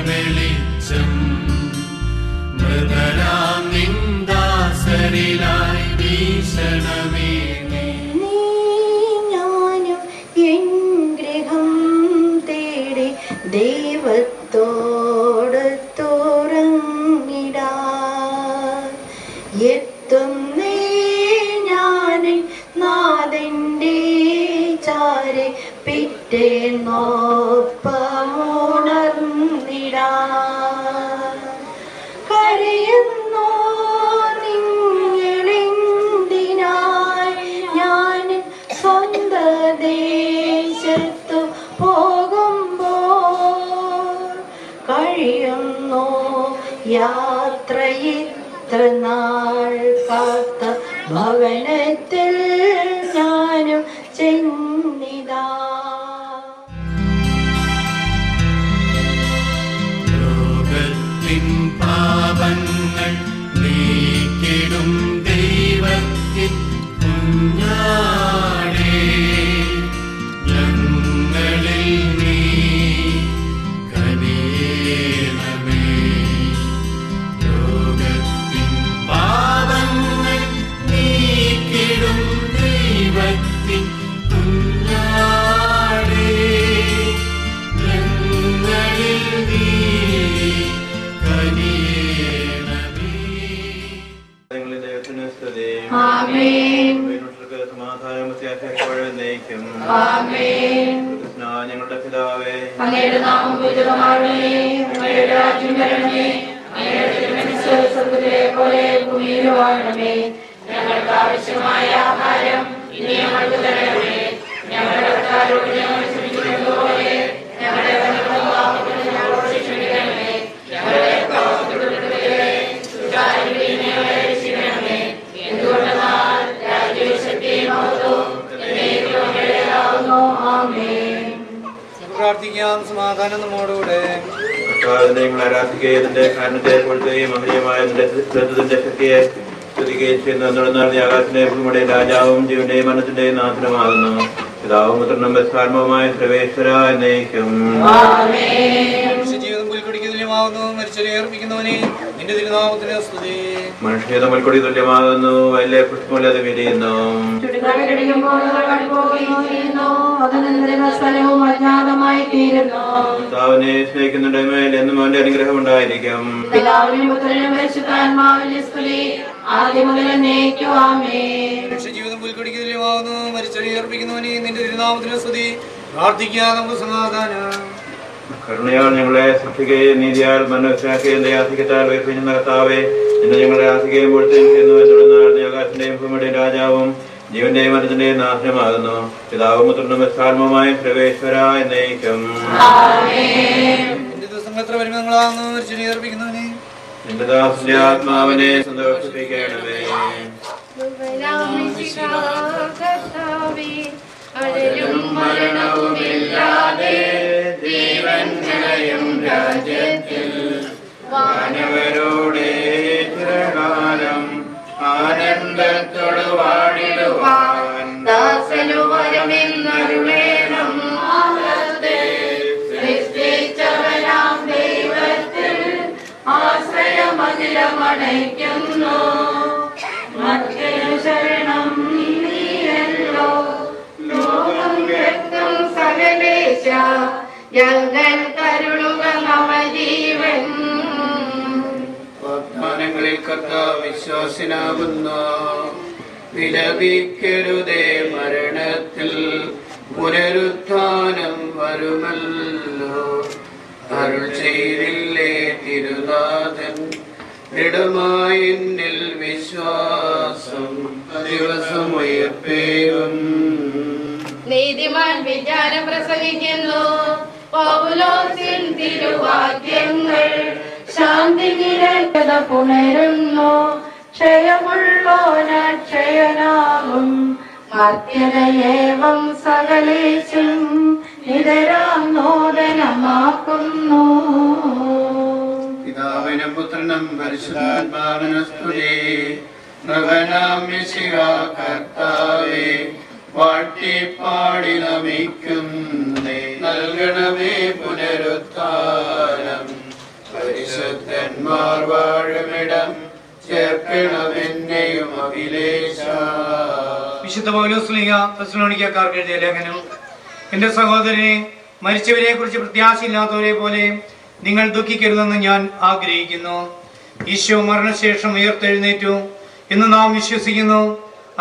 വെളിച്ചം മൃതരാം നിന്ദാസരിലായി വീശണമേ. ഞാനും എൻ ഗൃഹം തേടി ദൈവത്തോട് തുറങ്ങിടാൻ എത്തുന്നേ ഞാനിൻ നാഥന്റെ ചാരെ പിറ്റേന്നൊപ്പമുണർന്നിടാൻ. കരയുന്നോ നിങ്ങളെന്തിനായി ഞാൻ സ്വന്ത ദേശത്തു പോകുമ്പോൾ? കഴിയുന്നോ യാത്ര ഇത്ര നാൾ കാത്ത ഭവനത്തിൽ ഞാനും ചെന്നിതാ. ലോകത്തിൻ പാപങ്ങൾ നീക്കിടും ദൈവത്തിൻ കുഞ്ഞാടേ, ഞങ്ങളിൽ നീ കനിയണമേ. ലോകത്തിൻ പാപങ്ങൾ നീക്കിടും ദൈവത്തിൻ കുഞ്ഞാടേ, ഞങ്ങളിൽ നീ കനിയണമേ. ദൈവത്തിന് സ്തുതി. ആമേൻ. സമാധാനം എന്നേക്കും. ആമേൻ. ഞങ്ങളുടെ പിതാവേ, അങ്ങയുടെ നാമം പൂജിതമാകണമേ. അങ്ങയുടെ രാജ്യം വരണമേ. അങ്ങയുടെ തിരുമനസ്സ് സ്വർഗ്ഗത്തിലെ പോലെ ഭൂമിയിലുമാകണമേ. ഞങ്ങൾക്ക് ആവശ്യമായ ആഹാരം ഇന്ന് ഞങ്ങൾക്ക് തരണമേ. ഞങ്ങളുടെ കടക്കാരോട് ഞങ്ങൾ ക്ഷമിക്കുന്നതുപോലെ ഞങ്ങളുടെ കടങ്ങളും പാപങ്ങളും ഞങ്ങളോട് ക്ഷമിക്കണമേ. ഞങ്ങളെ പ്രലോഭനത്തിൽ ഉൾപ്പെടുത്തരുതേ. ദുഷ്ടാരൂപിയിൽ നിന്ന് ഞങ്ങളെ രക്ഷിക്കണമേ. എന്തുകൊണ്ടെന്നാൽ രാജ്യവും ശക്തിയും മഹത്വവും എന്നേക്കും അങ്ങയുടേതാകുന്നു. ആമേൻ. പ്രാർത്ഥിക്കാം. സമാധാനം നമ്മോടുകൂടെ. നിങ്ങൾ ആരാധിക്കുകയും കാരണത്തെ കൊളുത്തുകയും മഹനീയമായ ത്തിന്റെ ശക്തിയെ സ്തുതിക്കുകയും ചെയ്യുന്നു. എന്നാൽ നീ ആകാശത്തിന്റെയും ഭൂമിയുടെയും രാജാവും ജീവന്റെയും മനസ്സിന്റെയും നാഥനുമാകുന്നു. പിതാവും പുത്രനും പരിശുദ്ധാത്മാവുമായ സർവേശ്വര എന്നേക്കും. ജീവിതം പുൽക്കൊടിക്ക് തുല്യമാകുന്നു. മരിച്ചവരെ ഏർപ്പിക്കുന്നവനെ നിന്റെ തിരുനാമത്തിന് സ്തുതി. മനുഷ്യജീവിതം പുൽക്കൊടി തുല്യമാകുന്നു. വലിയ പുഷ്പമില്ലാതെ വിരിയുന്നു. കർത്താവിനെ സ്നേഹിക്കുന്നതിന്റെ മേൽ എന്നും അവന്റെ അനുഗ്രഹം ഉണ്ടായിരിക്കും. ജീവിതം പുൽക്കൊടിക്ക് തുല്യമാകുന്നു. മരിച്ചവരെ ഏർപ്പിക്കുന്നവനെ നിന്റെ തിരുനാമത്തിന് സ്തുതി. പ്രാർത്ഥിക്കാം. നമുക്ക് സമാധാനം. കരുണയാൽ ഞങ്ങളെ സൃഷ്ടിക്കുകയും നീതിയാൽ മനസ്സിലാക്കുകയും ദയാധികത്താൽ ഉയർപ്പിക്കുന്ന കർത്താവേ, നിന്നെ ഞങ്ങളെ ആസിക്കുകയും പൊഴുത്തുകയും ചെയ്യുന്നു. എന്തുകൊണ്ടെന്നാൽ നീ ആകാശത്തിന്റെയും ഭൂമിയുടെയും രാജാവും ജീവന്റെയും മനസ്സിന്റെയും നാഥനുമാകുന്നു. പിതാവും പുത്രനും പരിശുദ്ധാത്മാവുമായ സർവേശ്വര എന്നേക്കും. എന്റെ ദിവസങ്ങൾ എത്ര പരിമിതങ്ങളാകുന്നു. മരിച്ചവരെ ഏർപ്പിക്കുന്നവനെ നിന്റെ ദാസന്റെ ആത്മാവിനെ സന്തോഷിപ്പിക്കണമേ. അഴലും മരണവുമില്ലാതെ ജീവൻ നിറയും രാജ്യത്തിൽ വാനവരോടെ ചിരകാലം ആനന്ദത്തോട് വാടിടുവാൻ ദാസനു വരമെന്നരുളേണം. സൃഷ്ടിച്ചവനാം ദൈവത്തിൽ ആശ്രയമഖിലമണയ്ക്കുന്നു. മറ്റൊരു ശരണം നീയല്ലോ. ലോകം രക്തം സകലേശ ഞങ്ങൾ കരുളുക നവജീവൻ. വാഗ്ദാനങ്ങളിൽ കർത്താവ് വിശ്വാസിനാകുന്നു. വിലപിക്കരുതേ, മരണത്തിൽ പുനരുത്ഥാനം വരുമല്ലോ. അരുൾ ചെയ്തില്ലേ തിരുനാഥൻ, ദൃഢമായി എന്നിൽ വിശ്വാസം ദിവസം ഉയർപ്പേകും. നീതിമാൻ വിചാരം പ്രസംഗിക്കുന്നു. പൗലോസിൻ തിരുവാക്യങ്ങൾ ശാന്തി നിരക്കത പുണരുന്നു. ക്ഷയമുള്ളോനക്ഷയനാകും മർത്യതയേവം സകലേശം നിതരാം നോദനമാക്കുന്നു. പിതാവിനും പുത്രനും പരിശുദ്ധാത്മാവിനും സ്തുതി. നവനാം മിശിഹാ കർത്താവേ, വാഴ്ത്തിപ്പാടി നമിക്കുന്നേ. നൽകണമേ പുനരുത്ഥാനം. വിശുദ്ധന്മാർ വാഴുമിടം ചേർക്കണമെന്നെയും അഭിലേഷ. വിശുദ്ധ പൗലോസ് ശ്ലീഹ തെസ്സലോനിക്കക്കാർക്ക് എഴുതിയ ലേഖനം. എന്റെ സഹോദരനെ, മരിച്ചവരെ കുറിച്ച് പ്രത്യാശയില്ലാത്തവരെ പോലെ നിങ്ങൾ ദുഃഖിക്കരുതെന്ന് ഞാൻ ആഗ്രഹിക്കുന്നു. ഈശോ മരണശേഷം ഉയർത്തെഴുന്നേറ്റു എന്ന് നാം വിശ്വസിക്കുന്നു.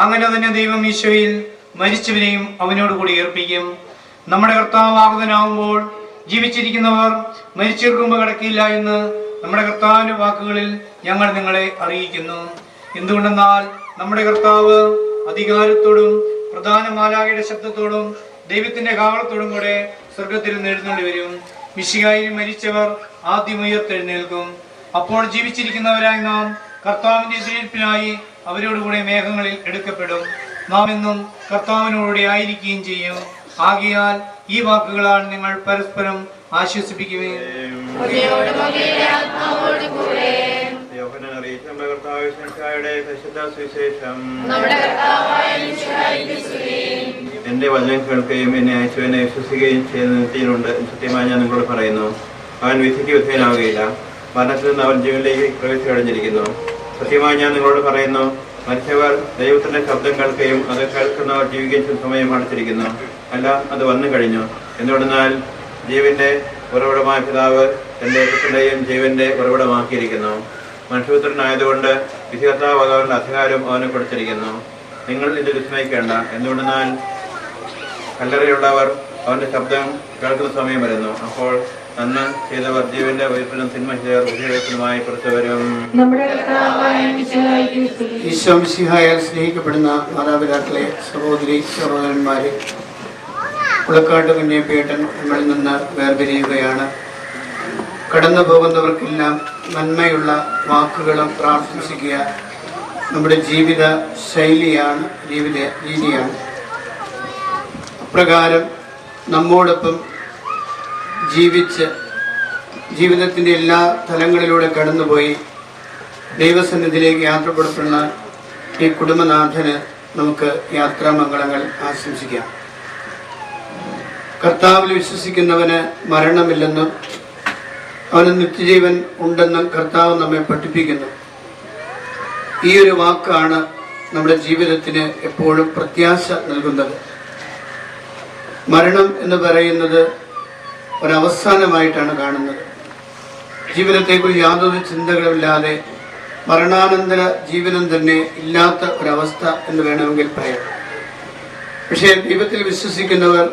അങ്ങനെ തന്നെ ദൈവം ഈശോയിൽ മരിച്ചവരെയും അവനോട് കൂടി ഉയർപ്പിക്കും. നമ്മുടെ കർത്താവ് ആഗതനാകുമ്പോൾ ജീവിച്ചിരിക്കുന്നവർ മരിച്ചവർക്ക് കിടക്കില്ല എന്ന് നമ്മുടെ കർത്താവിന്റെ വാക്കുകളിൽ ഞങ്ങൾ നിങ്ങളെ അറിയിക്കുന്നു. എന്തുകൊണ്ടെന്നാൽ നമ്മുടെ കർത്താവ് അധികാരത്തോടും പ്രധാന മാലാഖയുടെ ശബ്ദത്തോടും ദൈവത്തിന്റെ കാവളത്തോടും കൂടെ സ്വർഗത്തിൽ എഴുന്നള്ളി വരും. മിശിഹായിൽ മരിച്ചവർ ആദ്യം ഉയർത്തെഴുന്നേൽക്കും. അപ്പോൾ ജീവിച്ചിരിക്കുന്നവരായി നാം കർത്താവിന്റെ എതിരേൽപ്പിനായി അവരോടുകൂടെ മേഘങ്ങളിൽ എടുക്കപ്പെടും. നാം എന്നും കർത്താവിനോടുകൂടെ ആയിരിക്കുകയും ചെയ്യും. ആകയാൽ ഈ വാക്കുകളാൽ നിങ്ങൾ പരസ്പരം ആശ്വസിപ്പിക്കുകയും എന്റെ വചനം കേൾക്കുകയും എന്നെ അയച്ചവനെ വിശ്വസിക്കുകയും ചെയ്യുന്ന നിത്യനുണ്ട്. സത്യമായി ഞാൻ നിങ്ങളോട് പറയുന്നു, അവൻ വിധിക്ക് വിധേയനാവുകയില്ല. മരണത്തിൽ നിന്ന് അവൻ ജീവനിലേക്ക് പ്രവേശിച്ച് കഴിഞ്ഞിരിക്കുന്നു. സത്യമായി ഞാൻ നിങ്ങളോട് പറയുന്നു, മരിച്ചവർ ദൈവത്തിന്റെ ശബ്ദം കേൾക്കുകയും അത് കേൾക്കുന്നവർ ജീവിക്കുകയും ചെയ്യുന്ന സമയം അടുത്തിരിക്കുന്നു. അല്ല, അത് വന്നു കഴിഞ്ഞു. എന്തുകൊണ്ടെന്നാൽ ജീവന്റെ ഉറവിടമായ പിതാവ് തന്റെ ഏകത്തിന്റെയും ജീവന്റെ ഉറവിടമാക്കിയിരിക്കുന്നു. മനുഷ്യപുത്രനായതുകൊണ്ട് വിധികർത്താവാകാനുള്ള അധികാരം അവന് കൊടുത്തിരിക്കുന്നു. നിങ്ങൾ ഇത് വിസ്മയിക്കേണ്ട. എന്തുകൊണ്ടെന്നാൽ കല്ലറയുള്ളവർ അവന്റെ ശബ്ദം കേൾക്കുന്ന സമയം വരുന്നു. അപ്പോൾ നന്മ ചെയ്തവർ ജീവന്റെ ഉയർപ്പിനും തിന്മ ചെയ്തവർ വിധികൾക്കുമായി പുറത്തു വരും. ഈശോ മിശിഹായാൽ സ്നേഹിക്കപ്പെടുന്ന മാതാപിതാക്കളെ, സഹോദരി സഹോദരന്മാരെ, പുളക്കാട്ട് കുഞ്ഞേപ്പേട്ടൻ നമ്മളിൽ നിന്ന് വേർപിരിയുകയാണ്. കടന്നു പോകുന്നവർക്കെല്ലാം നന്മയുള്ള വാക്കുകളും പ്രാർത്ഥിക്കുക നമ്മുടെ ജീവിത ശൈലിയാണ്, ജീവിത രീതിയാണ്. അപ്രകാരം നമ്മോടൊപ്പം ജീവിച്ച് ജീവിതത്തിൻ്റെ എല്ലാ തലങ്ങളിലൂടെ കടന്നുപോയി ദൈവസന്നിധിയിലേക്ക് യാത്ര പുറപ്പെടുന്ന ഈ കുടുംബനാഥന് നമുക്ക് യാത്രാമംഗളങ്ങൾ ആശംസിക്കാം. കർത്താവിൽ വിശ്വസിക്കുന്നവന് മരണമില്ലെന്നും അവന് നിത്യജീവൻ ഉണ്ടെന്നും കർത്താവ് നമ്മെ പഠിപ്പിക്കുന്നു. ഈ ഒരു വാക്കാണ് നമ്മുടെ ജീവിതത്തിന് എപ്പോഴും പ്രത്യാശ നൽകുന്നത്. മരണം എന്ന് പറയുന്നത് ഒരവസാനമായിട്ടാണ് കാണുന്നത്. ജീവിതത്തെക്കുറിച്ച് യാതൊരു ചിന്തകളുമില്ലാതെ മരണാനന്തര ജീവിതം തന്നെ ഇല്ലാത്ത ഒരവസ്ഥ എന്ന് വേണമെങ്കിൽ പറയാം. പക്ഷേ ദൈവത്തിൽ വിശ്വസിക്കുന്നവർ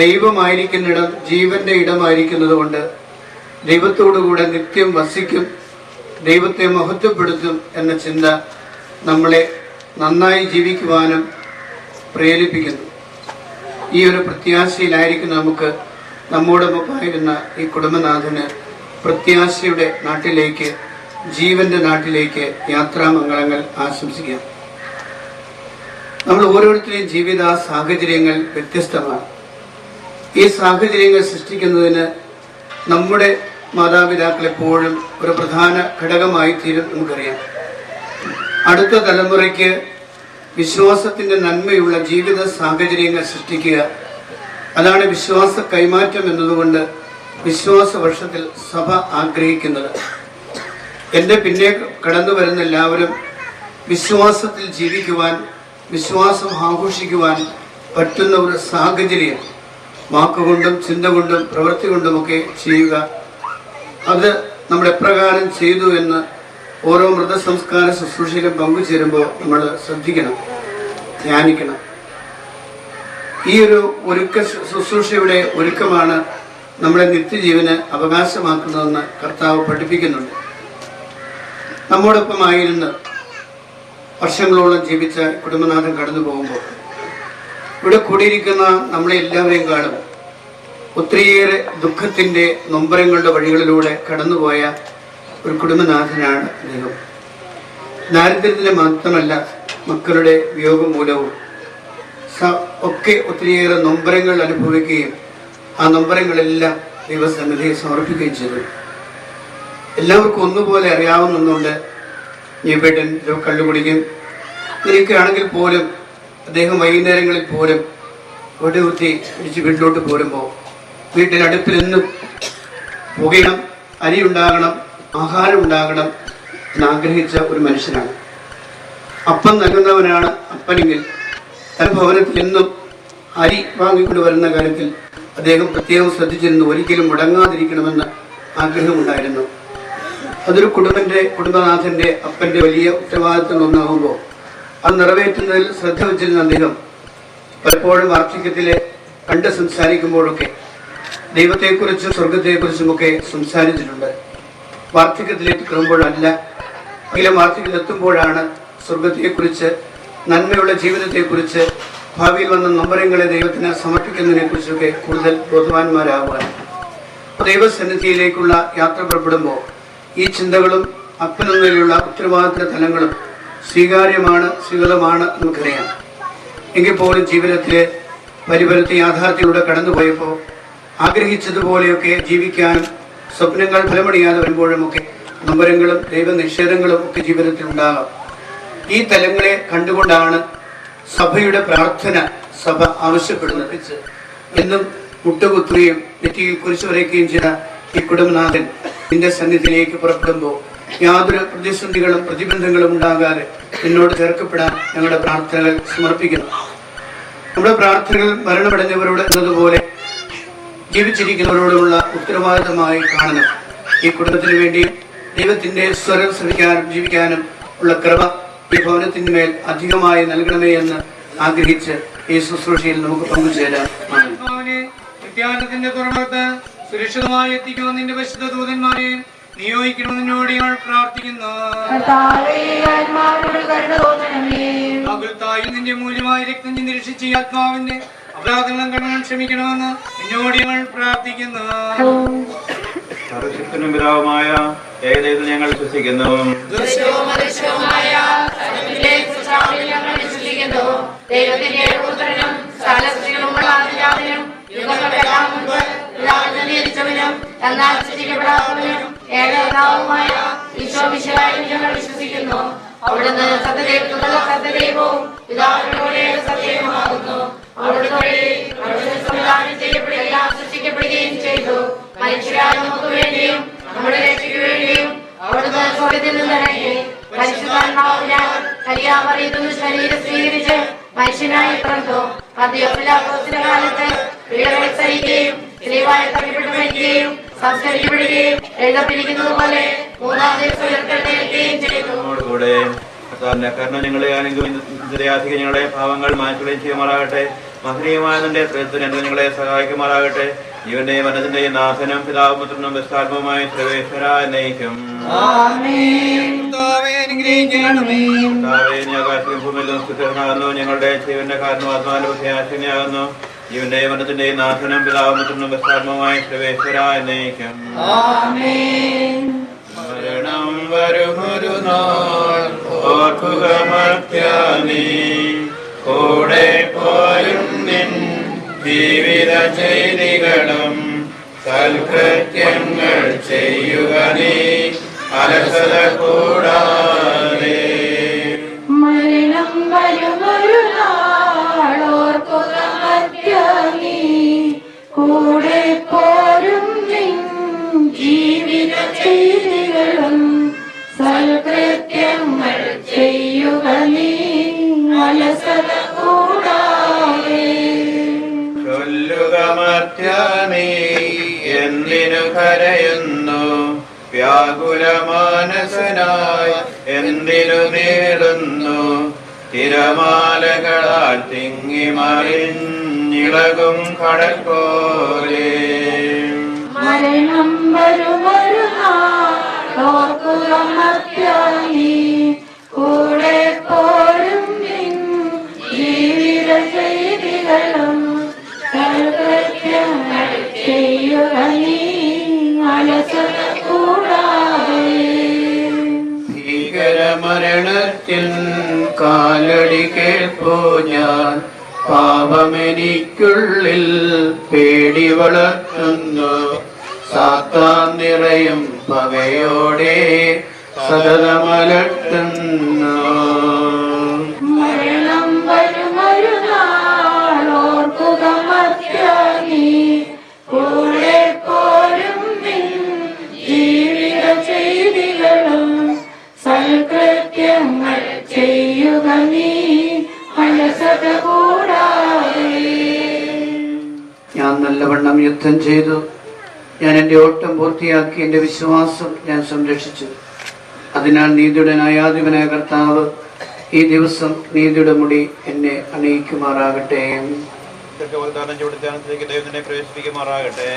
ദൈവമായിരിക്കുന്നിടം ജീവന്റെ ഇടമായിരിക്കുന്നത് കൊണ്ട് ദൈവത്തോടുകൂടെ നിത്യം വസിക്കും, ദൈവത്തെ മഹത്വപ്പെടുത്തും എന്ന ചിന്ത നമ്മളെ നന്നായി ജീവിക്കുവാനും പ്രേരിപ്പിക്കുന്നു. ഈ ഒരു പ്രത്യാശയിലായിരിക്കും നമുക്ക് നമ്മോടൊപ്പമായിരുന്ന ഈ കുടുംബനാഥന് പ്രത്യാശയുടെ നാട്ടിലേക്ക്, ജീവന്റെ നാട്ടിലേക്ക് യാത്രാമംഗളങ്ങൾ ആശംസിക്കാം. നമ്മൾ ഓരോരുത്തരെയും ജീവിത സാഹചര്യങ്ങൾ വ്യത്യസ്തമാണ്. ഈ സാഹചര്യങ്ങൾ സൃഷ്ടിക്കുന്നതിന് നമ്മുടെ മാതാപിതാക്കൾ എപ്പോഴും ഒരു പ്രധാന ഘടകമായി തീരും. നമുക്കറിയാം, അടുത്ത തലമുറയ്ക്ക് വിശ്വാസത്തിന്റെ നന്മയുള്ള ജീവിത സാഹചര്യങ്ങൾ സൃഷ്ടിക്കുക, അതാണ് വിശ്വാസ കൈമാറ്റം എന്നതുകൊണ്ട് വിശ്വാസ വർഷത്തിൽ സഭ ആഗ്രഹിക്കുന്നത്. എൻ്റെ പിന്നെ കടന്നു വരുന്ന എല്ലാവരും വിശ്വാസത്തിൽ ജീവിക്കുവാൻ, വിശ്വാസം ആഘോഷിക്കുവാൻ പറ്റുന്ന ഒരു സാഹചര്യം വാക്കുകൊണ്ടും ചിന്ത കൊണ്ടും പ്രവൃത്തി കൊണ്ടുമൊക്കെ ചെയ്യുക. അത് നമ്മൾ എപ്രകാരം ചെയ്തു എന്ന് ഓരോ മൃതസംസ്കാര ശുശ്രൂഷയിലും പങ്കുചേരുമ്പോൾ നമ്മൾ ശ്രദ്ധിക്കണം, ധ്യാനിക്കണം. ഈ ഒരു ശുശ്രൂഷയുടെ ഒരുക്കമാണ് നമ്മളെ നിത്യജീവന് അവകാശമാക്കുന്നതെന്ന് കർത്താവ് പഠിപ്പിക്കുന്നുണ്ട്. നമ്മോടൊപ്പമായിരുന്ന് വർഷങ്ങളോളം ജീവിച്ച കുടുംബനാഥൻ കടന്നു പോകുമ്പോൾ ഇവിടെ കൂടിയിരിക്കുന്ന നമ്മളെ എല്ലാവരെയും കാണും ഒത്തിരിയേറെ ദുഃഖത്തിൻ്റെ നൊമ്പരങ്ങളുടെ വഴികളിലൂടെ കടന്നുപോയ ഒരു കുടുംബനാഥനാണ് അദ്ദേഹം. ദാരിദ്ര്യത്തിന് മാത്രമല്ല, മക്കളുടെ വിയോഗം മൂലവും ഒക്കെ ഒത്തിരിയേറെ നൊമ്പരങ്ങൾ അനുഭവിക്കുകയും ആ നൊമ്പരങ്ങളെല്ലാം ദൈവസന്നിധിയെ സമർപ്പിക്കുകയും ചെയ്തു. എല്ലാവർക്കും ഒന്നുപോലെ അറിയാവുന്നുണ്ട്. ഞേപ്പേട്ടൻ കള്ളുകുടിക്കും ഇങ്ങനെയൊക്കെയാണെങ്കിൽ പോലും അദ്ദേഹം വൈകുന്നേരങ്ങളിൽ പോലും ഒടുകുത്തി പിടിച്ച് വീട്ടിലോട്ട് പോരുമ്പോൾ വീട്ടിനടുപ്പിൽ നിന്നും പുകയണം, അരി ഉണ്ടാകണം, ആഹാരം ഉണ്ടാകണം എന്നാഗ്രഹിച്ച ഒരു മനുഷ്യനാണ്. അപ്പം നൽകുന്നവനാണ് അപ്പനെങ്കിൽ തന്റെ ഭവനത്തിൽ എന്നും അരി വാങ്ങിക്കൊണ്ട് വരുന്ന കാര്യത്തിൽ അദ്ദേഹം പ്രത്യേകം ശ്രദ്ധിച്ചിരുന്നു. ഒരിക്കലും മുടങ്ങാതിരിക്കണമെന്ന് ആഗ്രഹമുണ്ടായിരുന്നു. അതൊരു കുടുംബനാഥന്റെ അപ്പന്റെ വലിയ ഉത്തരവാദിത്തം ഒന്നാകുമ്പോൾ അത് നിറവേറ്റുന്നതിൽ ശ്രദ്ധ വച്ചിരുന്ന അദ്ദേഹം പലപ്പോഴും വാർദ്ധക്യത്തിലെ കണ്ട് സംസാരിക്കുമ്പോഴൊക്കെ ദൈവത്തെക്കുറിച്ചും സ്വർഗത്തെക്കുറിച്ചുമൊക്കെ സംസാരിച്ചിട്ടുണ്ട്. വാർദ്ധക്യത്തിലേക്ക് കയറുമ്പോഴല്ല, എങ്കിലും വാർദ്ധക്യത്തിലെത്തുമ്പോഴാണ് സ്വർഗത്തെക്കുറിച്ച്, നന്മയുള്ള ജീവിതത്തെക്കുറിച്ച്, ഭാവിയിൽ വന്ന നൊമ്പരങ്ങളെ ദൈവത്തിന് സമർപ്പിക്കുന്നതിനെ കുറിച്ചൊക്കെ കൂടുതൽ ബോധവാന്മാരാകുക. ദൈവസന്നിധിയിലേക്കുള്ള യാത്ര പുറപ്പെടുമ്പോൾ ഈ ചിന്തകളും അപ്പനെന്നതിലുള്ള ഉത്തരവാദിത്ത തലങ്ങളും സ്വീകാര്യമാണ് നമുക്കറിയാം. എങ്കിൽ പോലും ജീവിതത്തിലെ പരിപരത്തെ യാഥാർത്ഥ്യത്തിലൂടെ കടന്നുപോയപ്പോൾ ആഗ്രഹിച്ചതുപോലെയൊക്കെ ജീവിക്കാനും സ്വപ്നങ്ങൾ ഫലമണിയാതെ വരുമ്പോഴുമൊക്കെ നൊമ്പരങ്ങളും ദൈവനിഷേധങ്ങളും ഒക്കെ ജീവിതത്തിൽ ഉണ്ടാകാം. ഈ തലങ്ങളെ കണ്ടുകൊണ്ടാണ് സഭയുടെ പ്രാർത്ഥന സഭ ആവശ്യപ്പെടുന്നത്. എന്നും മുട്ടുകുത്തുകയും നെറ്റിയിൽ കുരിശു വരയ്ക്കുകയും ചെയ്ത ഈ കുടുംബനാഥൻ നിന്റെ സന്നിധിയിലേക്ക് പുറപ്പെടുമ്പോൾ യാതൊരു പ്രതിസന്ധികളും പ്രതിബന്ധങ്ങളും ഉണ്ടാകാതെ നിന്നോട് ചേർക്കപ്പെടാൻ ഞങ്ങളുടെ പ്രാർത്ഥനകൾ സമർപ്പിക്കുന്നു. നമ്മുടെ പ്രാർത്ഥനകൾ മരണമടഞ്ഞവരോട് എന്നതുപോലെ ജീവിച്ചിരിക്കുന്നവരോടുള്ള ഉത്തരവാദിത്തമായി കാണണം. ഈ കുടുംബത്തിന് വേണ്ടി ദൈവത്തിന്റെ സ്വരം ശ്രമിക്കാനും ജീവിക്കാനും ഉള്ള കൃപ ഈ ഭവനത്തിന്റെ മേൽ അധികമായി നൽകണമേ എന്ന് ആഗ്രഹിച്ച് ഈ ശുശ്രൂഷയിൽ നമുക്ക് പങ്കുചേരാം. നിത്യാനന്ദത്തിന്റെ തുറമുഖത്ത് സുരക്ഷിതമായി എത്തിക്കുവാൻ നിന്റെ പരിശുദ്ധ ദൂതന്മാരെ നിയോഗിക്കണമെന്നോട് ഞങ്ങൾ പ്രാർത്ഥിക്കുന്നു. അകൽത്തായി നിന്റെ മൂല്യമായ രക്തം നിരീക്ഷിച്ച് ഈ ആത്മാവിന്റെ അപരാധങ്ങളും കടങ്ങളും ക്ഷമിക്കണമെന്ന് നിന്നോട് ഞങ്ങൾ പ്രാർത്ഥിക്കുന്നു. സർവശക്തനും പിതാവുമായ ഏകദൈവത്തിൽ ഞങ്ങൾ വിശ്വസിക്കുന്നു. ദൈവത്തിന്റെ പുത്രനും എന്നാൽ സൃഷ്ടിക്കപ്പെടാത്തവനും ഏകനാവുമായ ഈശോമിശിഹായിൽ ഞങ്ങൾ വിശ്വസിക്കുന്നു. അവിടുന്ന് സത്യദൈവവും പിതാവിനോട് സത്യവുമാകുന്നു. അവിടുന്ന് സംവിധാനം ചെയ്യപ്പെടുകയും സൃഷ്ടിക്കപ്പെടുകയും ചെയ്തു. മനുഷ്യരായ നമുക്ക് വേണ്ടിയും നമ്മുടെ രക്ഷയ്ക്ക് വേണ്ടിയും അവിടുന്ന് സ്വർഗ്ഗത്തിൽ നിന്നിറങ്ങി പരിശുദ്ധാത്മാവിനാൽ കന്യാമറിയത്തിൽ ശരീരം സ്വീകരിച്ച് മനുഷ്യനായി പിറന്നു. പന്തിയോസിന്റെ കാലത്ത് പീഡകൾ സഹിക്കുകയും സ്ത്രീവായ തള്ളിപ്പെട്ട് മരിക്കുകയും സംസ്കരിക്കപ്പെടുകയും എഴുതപ്പെട്ടിരിക്കുന്നത് പോലെ മൂന്നാം ദിവസം ഉയർത്തെഴുന്നേൽക്കുകയും ചെയ്തു. കാരണം ഞങ്ങളെ അനുഗ്രഹിക്കുക, ഞങ്ങളുടെ പാവങ്ങൾ മാറ്റുകയും ചെയ്യുമാറാകട്ടെ. മഹനീയമായ നിന്റെ പ്രയത്നം ഞങ്ങളെ സഹായിക്കുമാറാകട്ടെ. ജീവന്റെയും മനസ്സിന്റെയും നാഥനും പിതാവും പുത്രനും വിസ്താരവുമായി സർവേശ്വര നയിക്കും. ആകാശവും ഭൂമിയിലും സ്ഥിതനാകുന്നു. ഞങ്ങളുടെ ജീവന്റെ കാരണവും ആത്മാവിന്റെ ബുദ്ധിയാശിനിയാകുന്നു. ജീവന്റെയും മനസ്സിന്റെയും നാഥനും പിതാവും പുത്രനും വിസ്താരവുമായി സർവേശ്വര നയിക്കും. മരണം വരുമൊരു നാൾ ഓർക്കുക മർത്യാനീ, കൂടെ പോരും നിൻ ജീവിത ചെയ്തികളും സൽകൃത്യങ്ങൾ ചെയ്യുക നീ അലസത കൂടാതെ. മരണം വരുമൊരു നാൾ ഓർക്കുക മർത്യാനീ, കൂടെ പോരും നിൻ ജീവിത ചെയ്തികളും സൽകൃത്യങ്ങൾ ചെയ്യുക നീ അലസത കൂടാതെ. ചൊല്ലുക മർത്യാനീ, എന്തിനു കരയുന്നു? വ്യാകുല മാനസനായി എന്തിനു നേടുന്നു? തിരമാലകളാൽ തിങ്ങി മറിഞ്ഞിളകും കടൽ പോലെ. മരണം വരുമൊരു നാൾ ഓർക്കുക മർത്യാനീ, കൂടെ പോരും നിൻ ജീവിത ചെയ്തികളും സൽകൃത്യങ്ങൾ ചെയ്യുക നീ അലസത കൂടാതെ. ഭീകരമരണത്തിൻ കാലടി കേൾപ്പോ ഞാൻ, പാപമെനിക്കുള്ളിൽ പേടി വളർത്തുന്നു. സാത്താൻ നിറയും പകയോടെ സതതമലട്ടുന്നു. മരണം വരുമൊരു നാൾ ഓർക്കുക മർത്യാനീ, കൂടെ പോരും നിൻ ജീവിത ചെയ്തികളും യുദ്ധം ചെയ്തു. ഞാൻ എൻ്റെ ഓട്ടം പൂർത്തിയാക്കി, എൻ്റെ വിശ്വാസം ഞാൻ സംരക്ഷിച്ചു. അതിനാൽ നീതിയുടെ ന്യായാധിപനായ കർത്താവ് ഈ ദിവസം നീതിയുടെ മുടി എന്നെ അണിയിക്കുമാറാകട്ടെ. ദൈവത്തിനെ പ്രവേശിപ്പിക്കുമാറാകട്ടെ.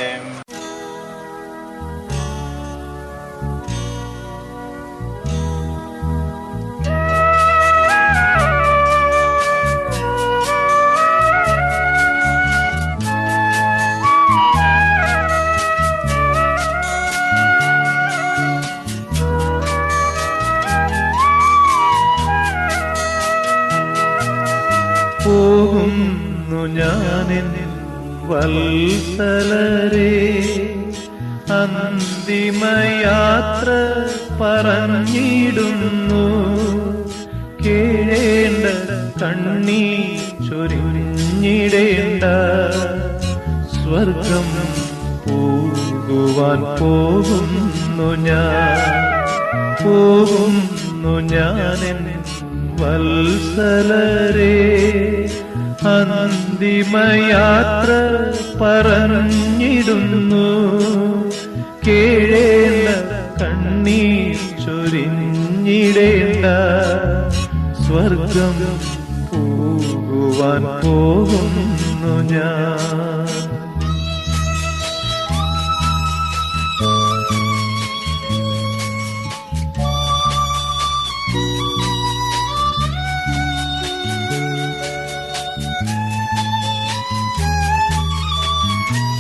പോകുന്നു ഞാനെൻ വത്സലരേ, അന്തിമയാത്ര പറഞ്ഞിടുന്നു. കേഴേണ്ട കണ്ണീർ ചൊരിഞ്ഞിടേണ്ട, സ്വർഗം പോകുവാൻ പോകുന്നു ഞാനെൻ വത്സലരേ, അന്തിമയാത്ര പറഞ്ഞിടുന്നു. കേഴേണ്ട കണ്ണീർ ചൊരിഞ്ഞിടേണ്ട, സ്വർഗം പോകുവാൻ പോകുന്നു ഞാൻ.